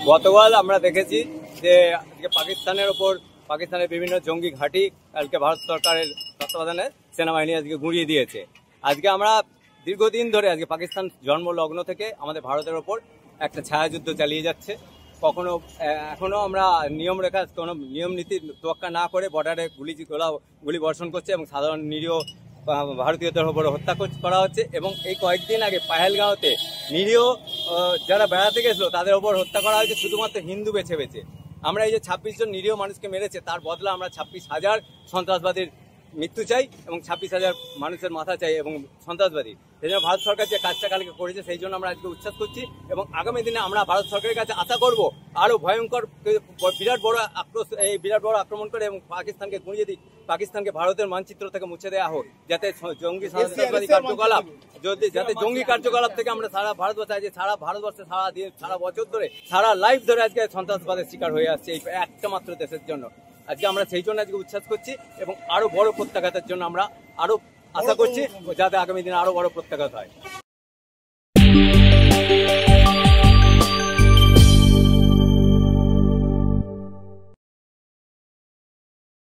গতকাল আমরা দেখেছি যে পাকিস্তানের ওপর পাকিস্তানের বিভিন্ন জঙ্গি ঘাঁটি কালকে ভারত সরকারের তত্ত্বাবধানে সেনাবাহিনী আজকে গুঁড়িয়ে দিয়েছে। আজকে আমরা দীর্ঘদিন ধরে আজকে পাকিস্তান জন্মলগ্ন থেকে আমাদের ভারতের ওপর একটা ছায়াযুদ্ধ চালিয়ে যাচ্ছে। এখনো আমরা নিয়ম রেখা কোনো নিয়ম নীতি তোয়াক্কা না করে বর্ডারে গুলি বর্ষণ করছে এবং সাধারণ নিরীহ ভারতীয়দের উপর হত্যা করা হচ্ছে। এবং এই কয়েকদিন আগে পাহেলগাঁওতে নিরীহ যারা বেড়াতে গেছিল তাদের ওপর হত্যা করা হয়েছে শুধুমাত্র হিন্দু বেছে বেছে। আমরা এই যে 26 জন নিরীহ মানুষকে মেরেছে তার বদলা আমরা 26,000 সন্ত্রাসবাদীর মৃত্যু চাই এবং 26,000 মানুষের মাথা চাই এবং সন্ত্রাসবাদী। সেই জন্য ভারত সরকার যে কাজটা কালকে করেছে সেই জন্য আমরা আজকে উচ্ছ্বাস করছি এবং আগামী দিনে আমরা ভারত সরকারের কাছে আশা করব আরো ভয়ঙ্কর বিরাট বড় আক্রমণ করে এবং পাকিস্তানকে গুঁড়িয়ে দিই, পাকিস্তানকে ভারতের মানচিত্র থেকে মুছে দেওয়া হোক, যাতে জঙ্গি সন্ত্রাসবাদী জঙ্গি কার্যকলাপ থেকে আমরা সারা ভারতবর্ষে সারা বছর ধরে সারা লাইফ ধরে আজকে সন্ত্রাসবাদের শিকার হয়ে আসছে এই একটা মাত্র দেশের জন্য। আজকে আমরা সেই জন্য আজকে উচ্ছ্বাস করছি এবং আরো বড় প্রত্যাঘাতের জন্য আমরা আরো আশা করছি যাতে আগামী দিনে আরো বড় প্রত্যাঘাত হয়।